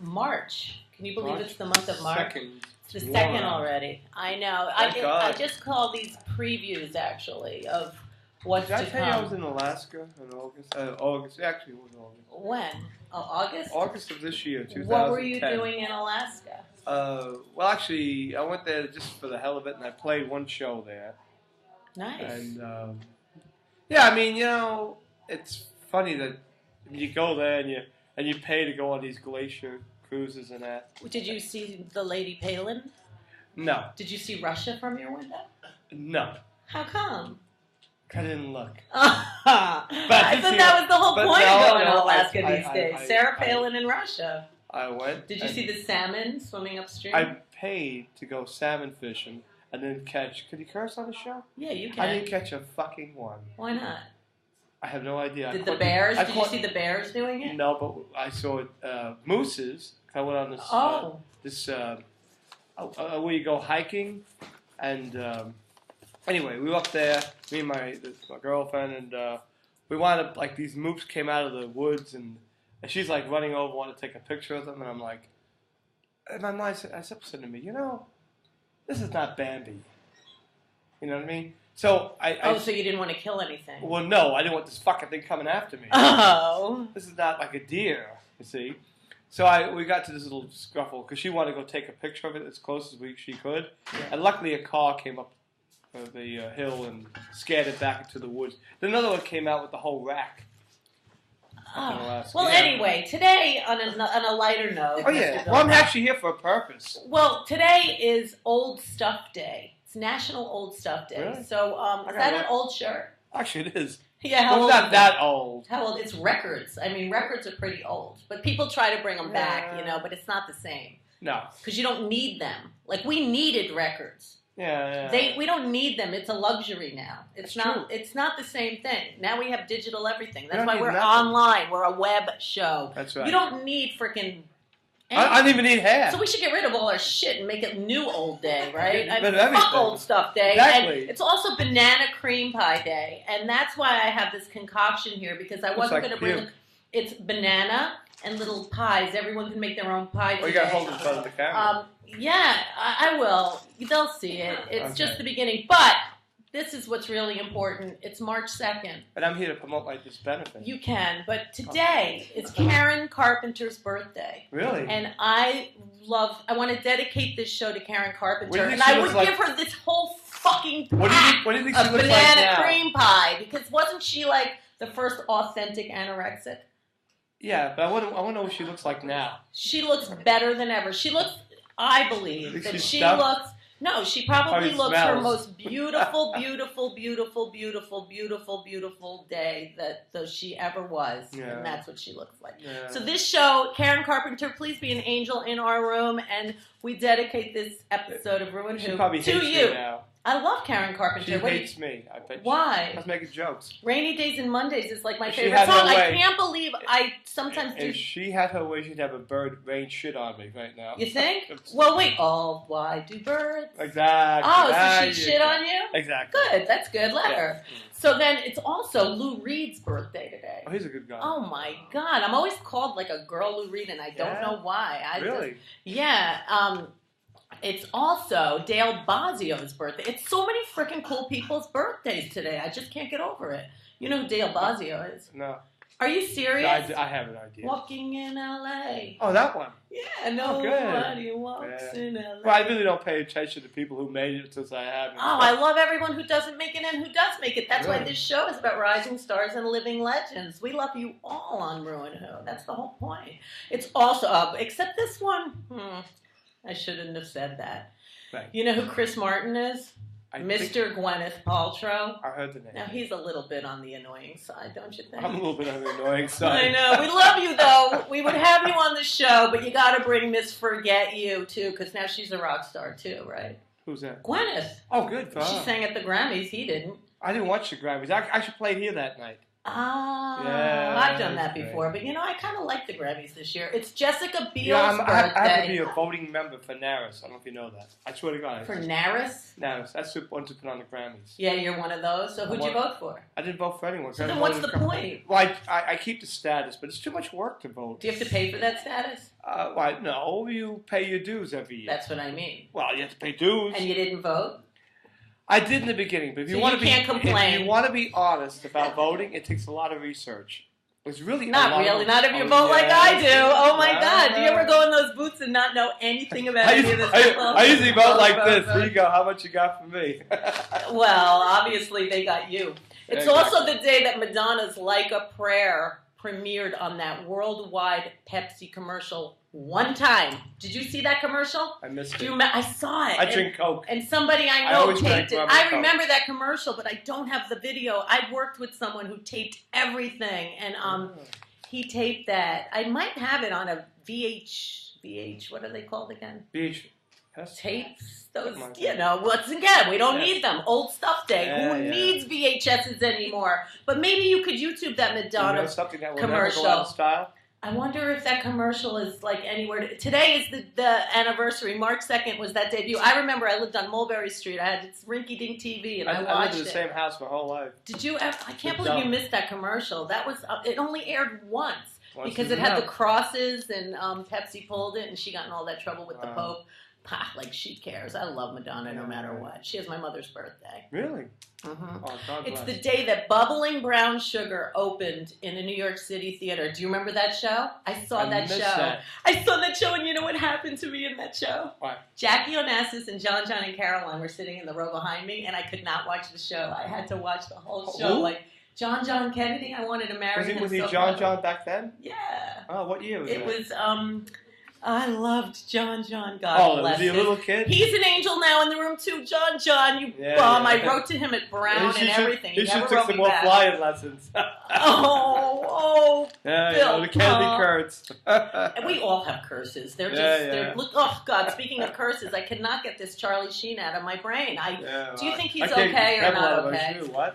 March. Can you believe it's the month of March? Second. It's the second already. I know. I just call these previews, actually, of what's to come. Did I tell you I was in Alaska in August? August. Actually, it was August. When? Oh, August? August of this year, 2010. What were you doing in Alaska? Well, actually, I went there just for the hell of it, and I played one show there. Nice. And, yeah, I mean, it's funny that you go there and you pay to go on these glacier cruises and that. Did you see the Lady Palin? No. Did you see Russia from your window? No. How come? I didn't look. I thought that was the whole point of going to Alaska these days. Sarah Palin in Russia. I went. Did you see the salmon swimming upstream? I paid to go salmon fishing and then catch. Could you curse on the show? Yeah, you can. I didn't catch a fucking one. Why not? I have no idea. Did you see the bears doing it? No, but I saw mooses. I went on this where you go hiking, and anyway, we were up there, me and my girlfriend, and we wound up like these moose came out of the woods, and she's like running over, wanting to take a picture of them, and I'm like, in my mind, I said to me, this is not Bambi. You know what I mean? So so you didn't want to kill anything? Well, no, I didn't want this fucking thing coming after me. Oh. This is not like a deer, you see. So we got to this little scuffle because she wanted to go take a picture of it as close as she could, and luckily a car came up the hill and scared it back into the woods. Then another one came out with the whole rack. Well, anyway, today on a lighter note. Oh yeah. Well, I'm actually here for a purpose. Well, today is Old Stuff Day. It's National Old Stuff Day. Really? So, is that an old shirt? Actually, it is. Yeah, how old? It's not that old. How old? It's records. I mean, records are pretty old, but people try to bring them back, but it's not the same. No. Because you don't need them. Like we needed records. Yeah. We don't need them. It's a luxury now. It's not. True. It's not the same thing. Now we have digital everything. That's why we're online. We're a web show. That's right. You don't need freaking. I don't even need hair. So we should get rid of all our shit and make it new old day, right? Fuck Old Stuff Day. Exactly. And it's also Banana Cream Pie Day. And that's why I have this concoction here, because I wasn't going to bring... It's banana and little pies. Everyone can make their own pie today. Oh, you got to hold it in front of the camera. Yeah, I will. They'll see it. It's just the beginning. But this is what's really important. It's March 2nd. But I'm here to promote this benefit. You can. But today is Karen Carpenter's birthday. Really? And I want to dedicate this show to Karen Carpenter. And I would give her this whole fucking pack what do you think she of looks banana like now? cream pie. Because wasn't she like the first authentic anorexic? Yeah, but I want to know what she looks like now. She looks better than ever. She looks, I believe, that she looks... No, she probably looks her most beautiful, beautiful, beautiful, beautiful, beautiful, beautiful day that she ever was. Yeah. And that's what she looks like. Yeah. So this show, Karen Carpenter, please be an angel in our room. And we dedicate this episode of ReW WhO to you. Now. I love Karen Carpenter. She hates me. I bet. Why? I was making jokes. Rainy Days and Mondays is like my favorite song. I can't believe I sometimes do. If she had her way, she'd have a bird rain shit on me right now. You think? Well, wait. Oh, why do birds? Exactly. Oh, so she'd shit on you? Exactly. Good. That's good. Let her. So then it's also Lou Reed's birthday today. Oh, he's a good guy. Oh, my God. I'm always called like a girl Lou Reed, and I don't know why. Really? It's also Dale Basio's birthday. It's so many freaking cool people's birthdays today. I just can't get over it. You know who Dale Basio is? No. Are you serious? I have an idea. Walking in L.A. Oh, that one. Yeah, nobody walks in L.A. Well, I really don't pay attention to people who made it since I haven't. Oh, I love everyone who doesn't make it and who does make it. That's why this show is about rising stars and living legends. We love you all on ReW WhO. That's the whole point. It's also, except this one, I shouldn't have said that. Right. You know who Chris Martin is? Mr. Gwyneth Paltrow. I heard the name. Now, he's a little bit on the annoying side, don't you think? I'm a little bit on the annoying side. I know. We love you, though. We would have you on the show, but you got to bring Miss Forget You, too, because now she's a rock star, too, right? Who's that? Gwyneth. Oh, good. She sang at the Grammys. He didn't. I didn't watch the Grammys. I actually played here that night. I've done that before, but I kind of like the Grammys this year. It's Jessica Biel's birthday. I have to be a voting member for NARAS. I don't know if you know that. I swear to God. For NARAS? NARAS. That's the one to put on the Grammys. Yeah, you're one of those. So who'd you vote for? I didn't vote for anyone. So then what's the point? Well, I keep the status, but it's too much work to vote. Do you have to pay for that status? No, you pay your dues every year. That's what I mean. Well, you have to pay dues. And you didn't vote? I did in the beginning, but if you want to be honest about voting, it takes a lot of research. It's really not if you vote like I do. Oh my God! Do you ever go in those booths and not know anything about any of this stuff? I usually vote like this. Here you go. How much you got for me? Well, obviously they got you. It's also the day that Madonna's "Like a Prayer" premiered on that worldwide Pepsi commercial. One time. Did you see that commercial? I missed it. I saw it. I drink Coke. And somebody I know taped it. I remember that commercial, but I don't have the video. I worked with someone who taped everything, and he taped that. I might have it on a VH, what are they called again? VHS? Tapes? Those, once again, we don't need them. Old stuff day. Who needs VHSs anymore? But maybe you could YouTube that Madonna something that will commercial. Never go out of style? I wonder if that commercial is like anywhere. Today is the anniversary. March 2nd was that debut. I remember I lived on Mulberry Street. I had this rinky-dink TV, and I watched it. I lived in the same house my whole life. Did you ever? I can't believe you missed that commercial. That was it only aired once because it had the crosses, and Pepsi pulled it, and she got in all that trouble with the Pope. Like she cares. I love Madonna no matter what. She has my mother's birthday. Really? Mm-hmm. Oh, God it's bless. the day that Bubbling Brown Sugar opened in a New York City theater. Do you remember that show? I saw that show. I saw that show, and you know what happened to me in that show? What? Jackie Onassis and John and Caroline were sitting in the row behind me, and I could not watch the show. I had to watch the whole show. Who? Like John Kennedy. I wanted to marry him. Was he John back then? Yeah. Oh, what year was it? It was I loved John. God was bless he a him. little kid? He's an angel now in the room too. John, you bum. I wrote to him at Brown and everything. He should take some more flying lessons. Bill. The Kennedy curse. And we all have curses. They're just, oh God, speaking of curses, I cannot get this Charlie Sheen out of my brain. Do you think he's okay or not okay? What?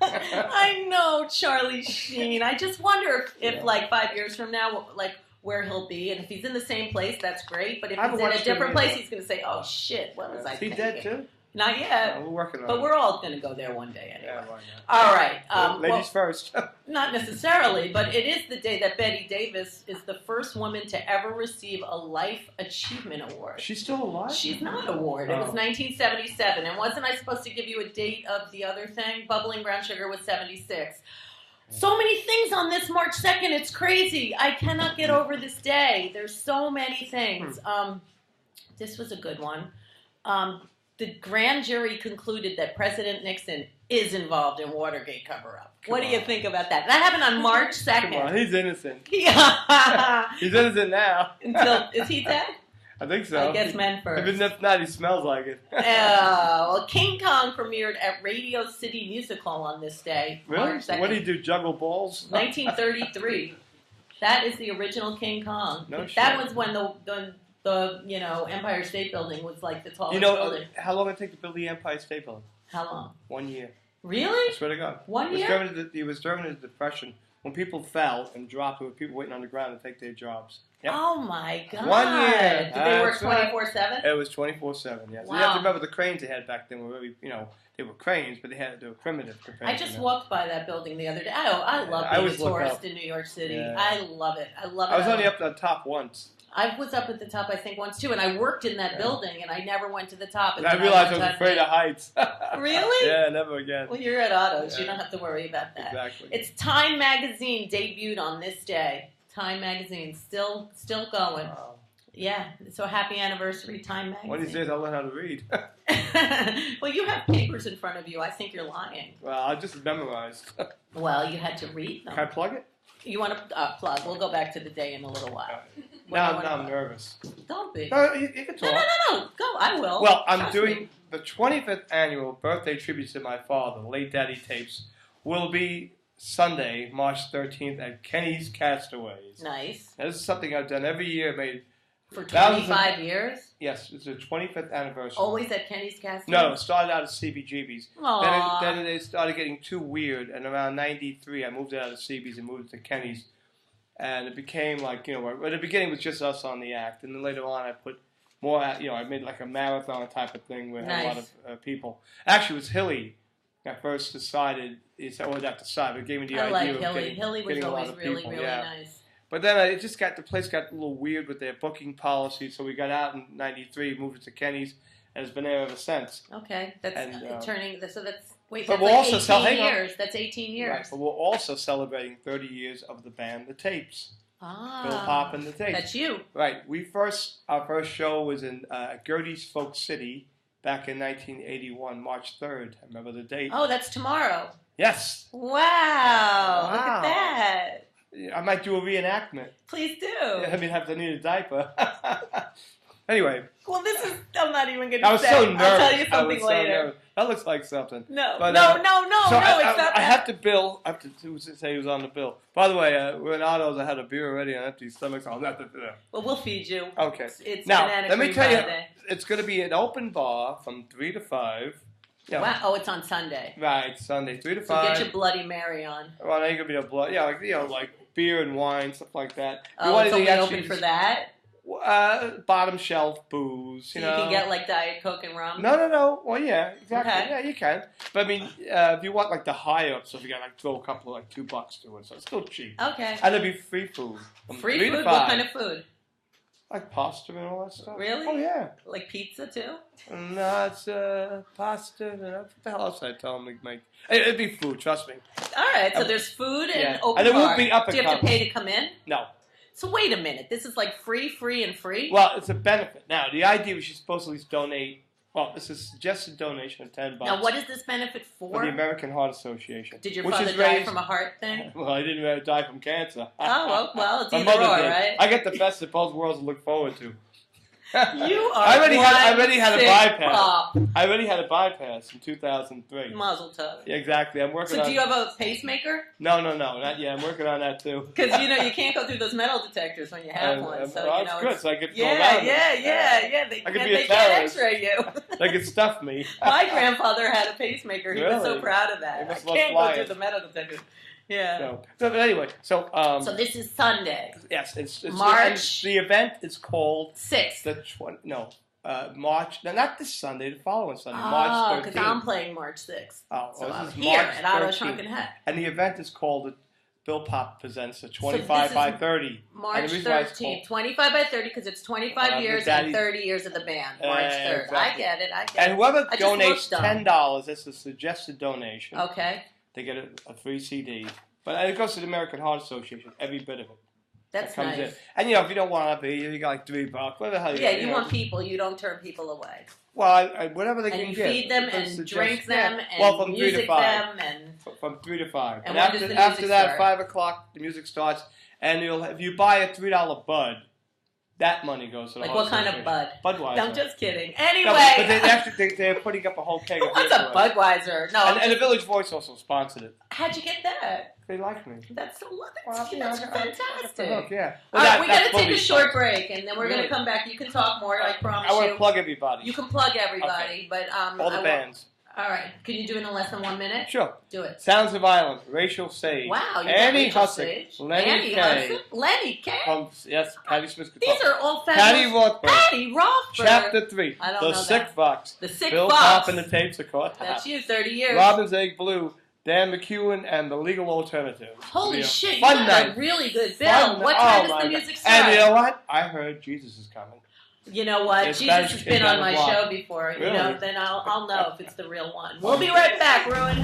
I know, Charlie Sheen. I just wonder if like 5 years from now, like, where he'll be, and if he's in the same place, that's great. But if he's in a different place, he's going to say, "Oh shit, what was I thinking?" Is he dead too? Not yet. We're working on it. But we're all going to go there one day anyway. Yeah, why not? All right. Ladies first. Not necessarily, but it is the day that Betty Davis is the first woman to ever receive a Life Achievement Award. She's still alive? She's not an award. It was 1977. And wasn't I supposed to give you a date of the other thing? Bubbling Brown Sugar was 76. So many things on this March 2nd. It's crazy. I cannot get over this day. There's so many things. This was a good one. The grand jury concluded that President Nixon is involved in Watergate cover-up. What do you think about that? That happened on March 2nd. Come on, he's innocent. Yeah. He's innocent now. Is he dead? I think so. I guess men first. If not, he smells like it. Well, King Kong premiered at Radio City Music Hall on this day. Really? March 2nd. What did he do, juggle balls? 1933. That is the original King Kong. No shit. That was when the Empire State Building was like the tallest building. How long did it take to build the Empire State Building? How long? 1 year. Really? I swear to God. 1 year? It was during the Depression. When people fell and dropped, there were people waiting on the ground to take their jobs. Yep. Oh my God! 1 year. Did they work 24/7? It was 24/7. Yes. Wow. You have to remember the cranes they had back then were really, they were cranes, but they were primitive. I just walked by that building the other day. I love being a tourist in New York City. Yeah. I love it. I was only up to the top once. I was up at the top, I think, once too, and I worked in that building, and I never went to the top. And I realized I was afraid of heights. Really? Yeah, never again. Well, you're at Autos. You don't have to worry about that. Exactly. It's Time Magazine debuted on this day. Time Magazine, still going. Wow. Yeah, so happy anniversary, Time Magazine. One of these days I'll learn how to read. Well, you have papers in front of you. I think you're lying. Well, I just memorized. Well, you had to read them. Can I plug it? You want to plug? We'll go back to the day in a little while. Now I'm nervous. Don't be. No, you can talk. No. Go. I will. Well, I'm doing the 25th annual birthday tribute to my father, Late Daddy Tapes, will be Sunday, March 13th at Kenny's Castaways. Nice. Now, this is something I've done every year, made For 25 years? Yes, it's the 25th anniversary. Always at Kenny's Castle? No, it started out as CBGB's. Then it started getting too weird, and around 93, I moved out of CB's and moved to Kenny's. And it became like, you know, at the beginning it was just us on the act, and then later on I put more, you know, I made like a marathon type of thing where I had a lot of people. Actually, it was Hilly that first decided, well, not decided, but gave me the idea like of Hilly. Hilly was always really, really nice. But then the place got a little weird with their booking policy, so we got out in 93, moved it to Kenny's, and it's been there ever since. Okay, that's turning, so that's, wait, but that's like 18 years. That's 18 years. Right, but we're also celebrating 30 years of the band The Tapes. BiLL and The Tapes. That's you. Right, our first show was in Gertie's Folk City back in 1981, March 3rd. I remember the date. Oh, that's tomorrow. Yes. Wow. Look at that. I might do a reenactment. Please do. I mean, I need a diaper. Anyway. Well, I'm not even going to say. I was so nervous. I'll tell you something later. That looks like something. No, but, no, it's not that. I have to bill. I have to say who's on the bill. By the way, we're in Otto's. I had a beer already on empty stomach. So I'll have to. Well, we'll feed you. Okay. It's now, Banana let me Cream tell you, Friday. it's going to be an open bar from 3 to 5. Yeah. Wow. Oh, it's on Sunday. Right, Sunday, 3 to 5. So get your Bloody Mary on. Well, now you're going to be a blood. Yeah, like beer and wine, stuff like that. Oh, it's only open for that? Bottom shelf booze, you know. You can get like Diet Coke and rum? No. Well, yeah, exactly. Okay. Yeah, you can. But I mean, if you want like the high up stuff, you got like throw a couple of like $2 to it, so it's still cheap. Okay. And there'll be free food. Free food? What kind of food? Like pasta and all that stuff. Really? Oh, yeah. Like pizza too? No, it's pasta and what the hell else I tell them to make? It'd be food, trust me. All right, so there's food and open and it bar. won't be up and Do you have to pay to come in? No. So wait a minute. This is like free? Well, it's a benefit. Now, the idea was you're supposed to at least donate. Well, this is a suggested donation of $10. Now, what is this benefit for? For the American Heart Association. Did your father die from a heart thing? Well, I didn't die from cancer. Oh, well, it's My either mother or, did. right? I get the best of both worlds to look forward to. You are I already had a bypass. Pop. I already had a bypass in 2003. Mazel tov. Yeah, exactly. I'm working on. So do you have a pacemaker? No, not yet. I'm working on that too. Because you can't go through those metal detectors when you have one. So well, that's good. So I get to go around yeah. They can't X-ray you. They can stuff me. My grandfather had a pacemaker. He was so Really? proud of that. I can't go through the metal detectors. Yeah. So but anyway, so this is Sunday. Yes, it's March. The event is called 6th. March. No, not this Sunday. The following Sunday, March 13th. Oh, because I'm playing March 6th. Oh, so this I'm is here March at Otto's 13th. Shrunken Head. And the event is called the BiLL presents a 25 by 30. March 13th, 25 by 30, because it's 25 years and 30 years of the band. March 3rd. Exactly. I get it. And whoever donates $10, that's a suggested donation. Okay. They get a free CD. But it goes to the American Heart Association, every bit of it. That's comes nice. In. And you know, if you don't want to be, you got like $3. Whatever the hell you want people. You don't turn people away. Well, whatever they and can you get. feed them and drink them and from music 3 to 5. them and from 3 to 5. And when does the music after that, start? 5 o'clock, the music starts. And if you buy a $3 bud, that money goes to the Like what kind of bud? Budweiser. I'm just kidding. Anyway. No, but they're putting up a whole keg of beer. What's a Budweiser? No. And the Village Voice also sponsored it. How'd you get that? They like me. That's so that's fantastic. Yeah. All right, we got to take a short break, and then we're going to come back. You can talk more, I promise you. I want to plug everybody. You can plug everybody, but all the bands. All right. Can you do it in less than 1 minute? Sure. Do it. Sounds of Island, Rachel Sage. Wow, you Annie got Hussick, Lenny Kay. Lenny Kay? Yes, Patty Smith guitar. These are all fabulous. Patty Rothberg. Chapter 3. I don't the know Sick that. Fox. The Sick BiLL Fox. and the Tapes are caught. That's you, 30 years. Robin's Egg Blue, Dan McEwen, and the Legal Alternatives. Holy shit, you fun got night. a really good bill. What time does the music start? And you know what? I heard Jesus is coming. You know what? Jesus has been on my show before. Really? You know, then I'll know if it's the real one. We'll be right back, Ruin.